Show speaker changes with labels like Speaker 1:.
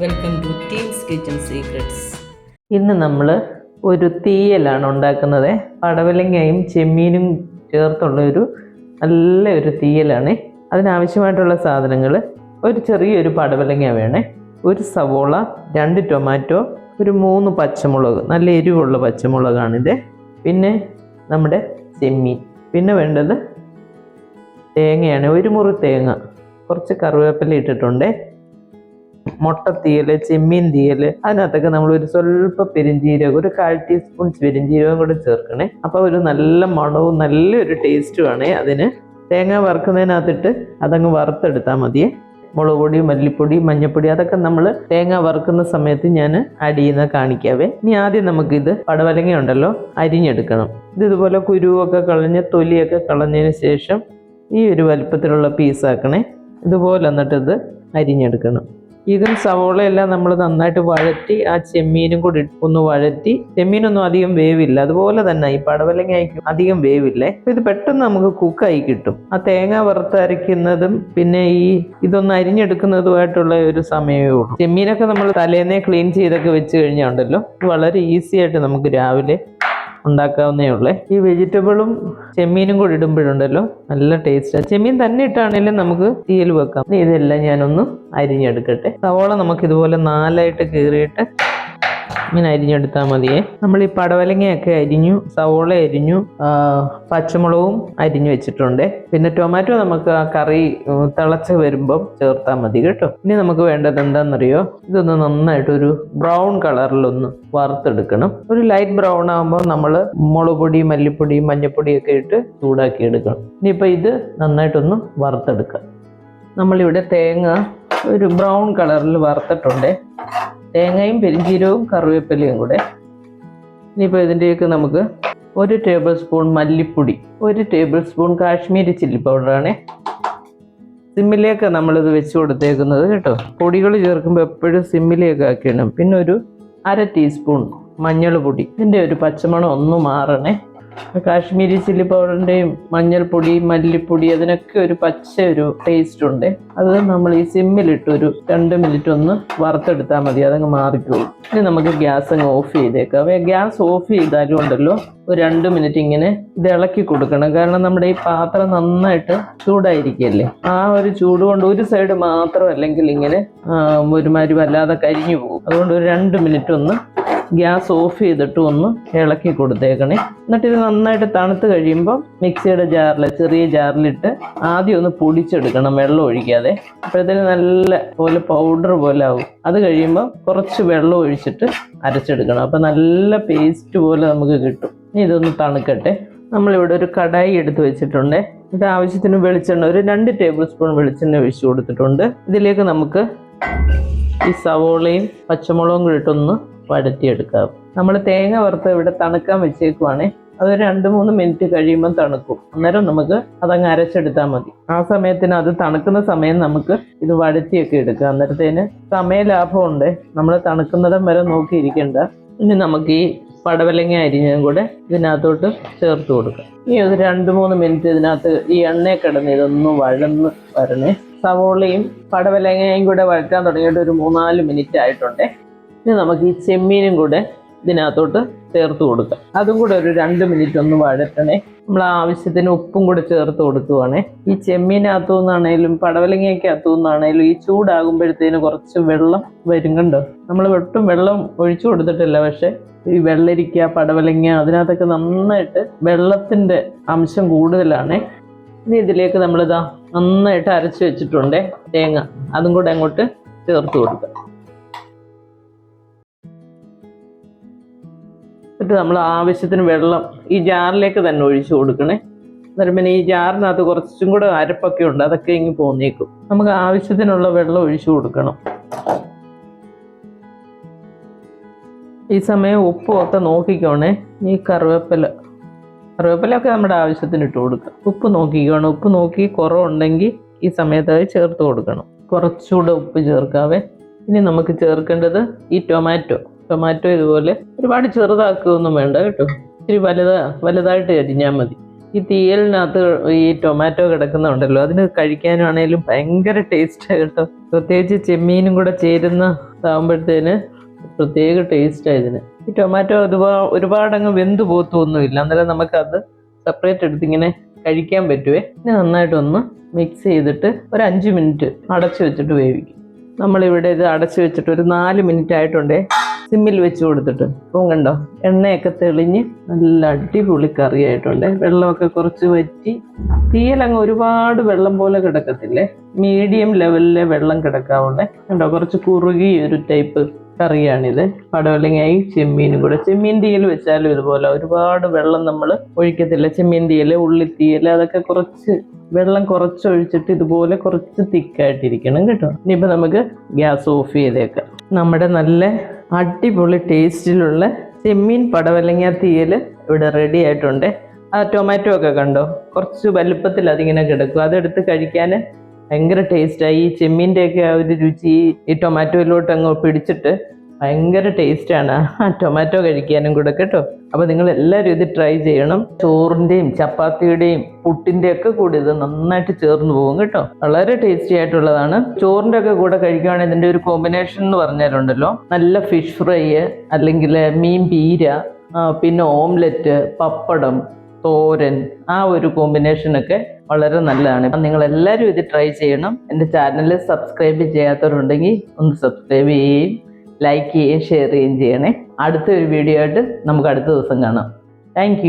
Speaker 1: Welcome to teams kitchen secrets.
Speaker 2: ഇന്ന് നമ്മൾ ഒരു തീയലാണ് ഉണ്ടാക്കുന്നത്. പടവലങ്ങയും ചെമ്മീനും ചേർത്തുള്ള ഒരു തീയലാണ്. അതിനാവശ്യമായിട്ടുള്ള സാധനങ്ങൾ: ഒരു ചെറിയൊരു പടവലങ്ങ വേണേ, ഒരു സവോള, 2 ടൊമാറ്റോ, ഒരു 3 പച്ചമുളക്, നല്ല എരിവുള്ള പച്ചമുളകാണിത്, പിന്നെ നമ്മുടെ ചെമ്മീൻ, പിന്നെ വേണ്ടത് തേങ്ങയാണ്, ഒരു മുറി തേങ്ങ, കുറച്ച് കറിവേപ്പില ഇട്ടിട്ടുണ്ട്, മുട്ടത്തീയൽ, ചെമ്മീൻ തീയൽ. അതിനകത്തൊക്കെ നമ്മൾ ഒരു സ്വല്പം പെരിഞ്ജീരകം, ഒരു 1/4 ടീസ്പൂൺ പെരിഞ്ജീരകം കൂടെ ചേർക്കണേ. അപ്പോൾ ഒരു നല്ല മണവും നല്ലൊരു ടേസ്റ്റുമാണ് അതിന്. തേങ്ങ വറുക്കുന്നതിനകത്തിട്ട് അതങ്ങ് വറുത്തെടുത്താൽ മതിയേ. മുളക് പൊടി, മല്ലിപ്പൊടി, മഞ്ഞൾപ്പൊടി അതൊക്കെ നമ്മൾ തേങ്ങ വറുക്കുന്ന സമയത്ത് ഞാൻ ആഡ് ചെയ്യുന്ന കാണിക്കാവേ. ഇനി ആദ്യം നമുക്കിത് പടവലങ്ങ ഉണ്ടല്ലോ അരിഞ്ഞെടുക്കണം. ഇതുപോലെ കുരുവൊക്കെ കളഞ്ഞ് തൊലിയൊക്കെ കളഞ്ഞതിന് ശേഷം ഈ ഒരു വലുപ്പത്തിലുള്ള പീസാക്കണേ. ഇതുപോലെ എന്നിട്ട് ഇത് അരിഞ്ഞെടുക്കണം. ഇതും സവോളയെല്ലാം നമ്മൾ നന്നായിട്ട് വഴറ്റി ആ ചെമ്മീനും കൂടി ഒന്ന് വഴറ്റി. ചെമ്മീനൊന്നും അധികം വേവില്ല, അതുപോലെ തന്നെ ഈ പടവലങ്ങയ്ക്കും അധികം വേവില്ലേ. ഇത് പെട്ടെന്ന് നമുക്ക് കുക്കായി കിട്ടും. ആ തേങ്ങ വറുത്തരയ്ക്കുന്നതും പിന്നെ ഇതൊന്ന് അരിഞ്ഞെടുക്കുന്നതുമായിട്ടുള്ള ഒരു സമയമേ ഉള്ളൂ. ചെമ്മീനൊക്കെ നമ്മൾ തലേന്നേ ക്ലീൻ ചെയ്തൊക്കെ വെച്ച് കഴിഞ്ഞാൽ ഉണ്ടല്ലോ, വളരെ ഈസി ആയിട്ട് നമുക്ക് രാവിലെ ഉണ്ടാക്കാവുന്നേ ഉള്ളേ. ഈ വെജിറ്റബിളും ചെമ്മീനും കൂടി ഇടുമ്പോഴുണ്ടല്ലോ നല്ല ടേസ്റ്റാണ്. ചെമ്മീൻ തന്നെ ഇട്ടാണെങ്കിലും നമുക്ക് തീയൽ വെക്കാം. ഇതെല്ലാം ഞാനൊന്ന് അരിഞ്ഞെടുക്കട്ടെ. സവോള നമുക്ക് ഇതുപോലെ 4ആയിട്ട് കീറിയിട്ട് ഇങ്ങനെ അരിഞ്ഞെടുത്താൽ മതിയേ. നമ്മൾ ഈ പടവലങ്ങയൊക്കെ അരിഞ്ഞു, സവോള അരിഞ്ഞു, പച്ചമുളകും അരിഞ്ഞു വെച്ചിട്ടുണ്ട്. പിന്നെ ടൊമാറ്റോ നമുക്ക് ആ കറി തിളച്ച് വരുമ്പം ചേർത്താൽ മതി കേട്ടോ. ഇനി നമുക്ക് വേണ്ടത് എന്താണെന്നറിയോ, ഇതൊന്ന് നന്നായിട്ടൊരു ബ്രൗൺ കളറിലൊന്ന് വറുത്തെടുക്കണം. ഒരു ലൈറ്റ് ബ്രൗൺ ആകുമ്പോൾ നമ്മൾ മുളക് പൊടി, മല്ലിപ്പൊടി, മഞ്ഞൾപ്പൊടിയൊക്കെ ഇട്ട് ചൂടാക്കി എടുക്കണം. ഇനിയിപ്പോൾ ഇത് നന്നായിട്ടൊന്ന് വറുത്തെടുക്കാം. നമ്മളിവിടെ തേങ്ങ ഒരു ബ്രൗൺ കളറിൽ വറുത്തിട്ടുണ്ട്. തേങ്ങയും പെരിഞ്ജീരകവും കറിവേപ്പിലയും കൂടെ. ഇനിയിപ്പോൾ ഇതിൻ്റെയൊക്കെ നമുക്ക് 1 ടേബിൾ സ്പൂൺ മല്ലിപ്പൊടി, 1 ടേബിൾ സ്പൂൺ കാശ്മീരി ചില്ലി പൗഡറാണ്. സിമ്മിലേക്ക് നമ്മളിത് വെച്ച് കൊടുത്തേക്കുന്നത് കേട്ടോ. പൊടികൾ ചേർക്കുമ്പോൾ എപ്പോഴും സിമ്മിലേക്ക് ആക്കണം. പിന്നെ ഒരു 1/2 ടീസ്പൂൺ മഞ്ഞൾ പൊടി. ഇതിൻ്റെ ഒരു പച്ചമണം ഒന്ന് മാറണേ. കാശ്മീരി ചില്ലി പൗഡറിൻ്റെയും മഞ്ഞൾപ്പൊടി, മല്ലിപ്പൊടി അതിനൊക്കെ ഒരു ടേസ്റ്റ് ഉണ്ട്. അത് നമ്മൾ ഈ സിമ്മിലിട്ട് ഒരു 2 മിനിറ്റ് ഒന്ന് വറുത്തെടുത്താൽ മതി, അതങ്ങ് മാറിക്കോളും. ഇനി നമുക്ക് ഗ്യാസ് അങ്ങ് ഓഫ് ചെയ്തേക്കാം. ഗ്യാസ് ഓഫ് ചെയ്താലും ഉണ്ടല്ലോ ഒരു 2 മിനിറ്റ് ഇങ്ങനെ ഇത് ഇളക്കി കൊടുക്കണം. കാരണം നമ്മുടെ ഈ പാത്രം നന്നായിട്ട് ചൂടായിരിക്കല്ലേ. ആ ഒരു ചൂട് കൊണ്ട് ഒരു സൈഡ് മാത്രം അല്ലെങ്കിൽ ഇങ്ങനെ ഒരുമാതിരി വല്ലാതെ കരിഞ്ഞു പോകും. അതുകൊണ്ട് ഒരു 2 മിനിറ്റ് ഒന്ന് ഗ്യാസ് ഓഫ് ചെയ്തിട്ട് ഒന്ന് ഇളക്കി കൊടുത്തേക്കണേ. എന്നിട്ട് ഇത് നന്നായിട്ട് തണുത്ത് കഴിയുമ്പോൾ മിക്സിയുടെ ജാറിൽ, ചെറിയ ജാറിലിട്ട് ആദ്യം ഒന്ന് പൊടിച്ചെടുക്കണം, വെള്ളം ഒഴിക്കാതെ. അപ്പോഴത്തേന് നല്ല പോലെ പൗഡർ പോലെ ആവും. അത് കഴിയുമ്പോൾ കുറച്ച് വെള്ളം ഒഴിച്ചിട്ട് അരച്ചെടുക്കണം. അപ്പം നല്ല പേസ്റ്റ് പോലെ നമുക്ക് കിട്ടും. ഇനി ഇതൊന്ന് തണുക്കട്ടെ. നമ്മളിവിടെ ഒരു കടായി എടുത്ത് വെച്ചിട്ടുണ്ട്. ഇത് ആവശ്യത്തിന് വെളിച്ചെണ്ണ, ഒരു 2 ടേബിൾ സ്പൂൺ വെളിച്ചെണ്ണ ഒഴിച്ചു കൊടുത്തിട്ടുണ്ട്. ഇതിലേക്ക് നമുക്ക് ഈ സവോളയും പച്ചമുളകും കൂടി ഇട്ടൊന്ന് വഴറ്റിയെടുക്കാം. നമ്മൾ തേങ്ങ വറുത്ത് ഇവിടെ തണുക്കാൻ വെച്ചേക്കുവാണേ. അത് 2-3 മിനിറ്റ് കഴിയുമ്പോൾ തണുക്കും. അന്നേരം നമുക്ക് അതങ്ങ് അരച്ചെടുത്താൽ മതി. ആ സമയത്തിന് അത് തണുക്കുന്ന സമയം നമുക്ക് ഇത് വഴറ്റിയൊക്കെ എടുക്കാം. അന്നേരത്തേന് സമയ ലാഭമുണ്ട്. നമ്മൾ തണുക്കുന്നിടം വരെ നോക്കിയിരിക്കേണ്ട. ഇനി നമുക്ക് ഈ പടവലങ്ങ അരിഞ്ഞതും കൂടെ ഇതിനകത്തോട്ട് ചേർത്ത് കൊടുക്കാം. ഇനി ഒരു 2-3 മിനിറ്റ് ഇതിനകത്ത് ഈ എണ്ണയെ കിടന്ന് ഇതൊന്ന് വഴന്ന് വരണേ. സവോളയും പടവലങ്ങയും കൂടെ വഴറ്റാൻ തുടങ്ങിയിട്ട് ഒരു 3-4 മിനിറ്റ് ആയിട്ടുണ്ട്. ഇനി നമുക്ക് ഈ ചെമ്മീനും കൂടെ ഇതിനകത്തോട്ട് ചേർത്ത് കൊടുക്കാം. അതും കൂടെ ഒരു 2 മിനിറ്റ് ഒന്ന് വഴറ്റണേ. നമ്മൾ ആവശ്യത്തിന് ഉപ്പും കൂടെ ചേർത്ത് കൊടുക്കുവാണേ. ഈ ചെമ്മീനകത്തു നിന്നാണേലും പടവലങ്ങയ്ക്കകത്തു നിന്നാണേലും ഈ ചൂടാകുമ്പോഴത്തേന് കുറച്ച് വെള്ളം വരും കണ്ടോ. നമ്മൾ ഒട്ടും വെള്ളം ഒഴിച്ചു കൊടുത്തിട്ടില്ല, പക്ഷെ ഈ വെള്ളരിക്ക, പടവലങ്ങ അതിനകത്തൊക്കെ നന്നായിട്ട് വെള്ളത്തിൻ്റെ അംശം കൂടുതലാണേ. ഇനി ഇതിലേക്ക് നമ്മളിതാ നന്നായിട്ട് അരച്ച് വെച്ചിട്ടുണ്ട് തേങ്ങ, അതും കൂടെ അങ്ങോട്ട് ചേർത്ത് കൊടുക്കുക. എന്നിട്ട് നമ്മൾ ആവശ്യത്തിന് വെള്ളം ഈ ജാറിലേക്ക് തന്നെ ഒഴിച്ചു കൊടുക്കണേ. അന്നേരം പിന്നെ ഈ ജാറിനകത്ത് കുറച്ചും കൂടെ അരപ്പൊക്കെ ഉണ്ട്, അതൊക്കെ ഇങ്ങ് പോന്നേക്കും. നമുക്ക് ആവശ്യത്തിനുള്ള വെള്ളം ഒഴിച്ചു കൊടുക്കണം. ഈ സമയം ഉപ്പും ഒക്കെ നോക്കിക്കോണേ. ഈ കറിവേപ്പിലൊക്കെ നമ്മുടെ ആവശ്യത്തിന് ഇട്ട് കൊടുക്കുക. ഉപ്പ് നോക്കിക്കോണം. ഉപ്പ് നോക്കി കുറവുണ്ടെങ്കിൽ ഈ സമയത്ത് അത് ചേർത്ത് കൊടുക്കണം. കുറച്ചുകൂടെ ഉപ്പ് ചേർക്കാവേ. ഇനി നമുക്ക് ചേർക്കേണ്ടത് ഈ ടൊമാറ്റോ ഇതുപോലെ ഒരുപാട് ചെറുതാക്കുകയൊന്നും വേണ്ട കേട്ടോ. ഇത്തിരി വലുതായിട്ട് അരിഞ്ഞാൽ മതി. ഈ തീയലിനകത്ത് ഈ ടൊമാറ്റോ കിടക്കുന്നുണ്ടല്ലോ, അതിന് കഴിക്കാനാണേലും ഭയങ്കര ടേസ്റ്റാണ് കേട്ടോ. പ്രത്യേകിച്ച് ചെമ്മീനും കൂടെ ചേരുന്നതാകുമ്പോഴത്തേന് പ്രത്യേക ടേസ്റ്റാണ് ഇതിന്. ഈ ടൊമാറ്റോ ഒരുപാടങ്ങ് വെന്ത് പോത്തൊന്നുമില്ല, അന്നേരം നമുക്കത് സെപ്പറേറ്റ് എടുത്ത് ഇങ്ങനെ കഴിക്കാൻ പറ്റുമേ. ഇനി നന്നായിട്ടൊന്ന് മിക്സ് ചെയ്തിട്ട് ഒരു 5 മിനിറ്റ് അടച്ചു വെച്ചിട്ട് വേവിക്കും. നമ്മളിവിടെ ഇത് അടച്ചു വെച്ചിട്ട് ഒരു 4 മിനിറ്റ് ആയിട്ടുണ്ടേ, സിമ്മിൽ വെച്ച് കൊടുത്തിട്ട്. ഇപ്പം കണ്ടോ, എണ്ണയൊക്കെ തെളിഞ്ഞ് നല്ല അടിപൊളി കറിയായിട്ടുണ്ട്. വെള്ളമൊക്കെ കുറച്ച് വറ്റി, തീയലങ്ങ് ഒരുപാട് വെള്ളം പോലെ കിടക്കത്തില്ലേ, മീഡിയം ലെവലിലെ വെള്ളം കിടക്കാവുള്ളേ. കണ്ടോ, കുറച്ച് കുറുകി ഒരു ടൈപ്പ് കറിയാണിത്. പടവലങ്ങായി ചെമ്മീനും കൂടെ. ചെമ്മീൻ തീയൽ വെച്ചാലും ഇതുപോലെ ഒരുപാട് വെള്ളം നമ്മൾ ഒഴിക്കത്തില്ല. ചെമ്മീൻ തീയൽ, ഉള്ളിത്തീയൽ, അതൊക്കെ കുറച്ച് വെള്ളം കുറച്ചൊഴിച്ചിട്ട് ഇതുപോലെ കുറച്ച് തിക്കായിട്ടിരിക്കണം കേട്ടോ. ഇനിയിപ്പോൾ നമുക്ക് ഗ്യാസ് ഓഫ് ചെയ്തേക്കാം. നമ്മുടെ നല്ല അടിപൊളി ടേസ്റ്റിലുള്ള ചെമ്മീൻ പടവലങ്ങ തീയൽ ഇവിടെ റെഡി ആയിട്ടുണ്ട്. ആ ടൊമാറ്റോ ഒക്കെ കണ്ടോ, കുറച്ച് വലുപ്പത്തിൽ അതിങ്ങനെ കിടക്കും. അതെടുത്ത് കഴിക്കാൻ ഭയങ്കര ടേസ്റ്റായി. ഈ ചെമ്മീൻ്റെയൊക്കെ ആ ഒരു രുചി ഈ ടൊമാറ്റോയിലോട്ട് അങ്ങ് പിടിച്ചിട്ട് ഭയങ്കര ടേസ്റ്റാണ് ആ ടൊമാറ്റോ കഴിക്കാനും കൂടെ കേട്ടോ. അപ്പോൾ നിങ്ങൾ എല്ലാവരും ഇത് ട്രൈ ചെയ്യണം. ചോറിൻ്റെയും ചപ്പാത്തിയുടെയും പുട്ടിൻ്റെയും ഒക്കെ കൂടി ഇത് നന്നായിട്ട് ചേർന്ന് പോകും കേട്ടോ. വളരെ ടേസ്റ്റി ആയിട്ടുള്ളതാണ്. ചോറിൻ്റെ ഒക്കെ കൂടെ കഴിക്കുകയാണെങ്കിൽ ഇതിൻ്റെ ഒരു കോമ്പിനേഷൻ എന്ന് പറഞ്ഞാലുണ്ടല്ലോ, നല്ല ഫിഷ് ഫ്രൈ, അല്ലെങ്കിൽ മീൻ പീര, പിന്നെ ഓംലെറ്റ്, പപ്പടം, തോരൻ, ആ ഒരു കോമ്പിനേഷനൊക്കെ വളരെ നല്ലതാണ്. നിങ്ങൾ എല്ലാവരും ഇത് ട്രൈ ചെയ്യണം. എൻ്റെ ചാനൽ സബ്സ്ക്രൈബ് ചെയ്യാത്തവരുണ്ടെങ്കിൽ ഒന്ന് സബ്സ്ക്രൈബ് ചെയ്യുകയും ലൈക്ക് ചെയ്യുകയും ഷെയർ ചെയ്യുകയും ചെയ്യണേ. അടുത്തൊരു വീഡിയോ ആയിട്ട് നമുക്ക് അടുത്ത ദിവസം കാണാം. താങ്ക്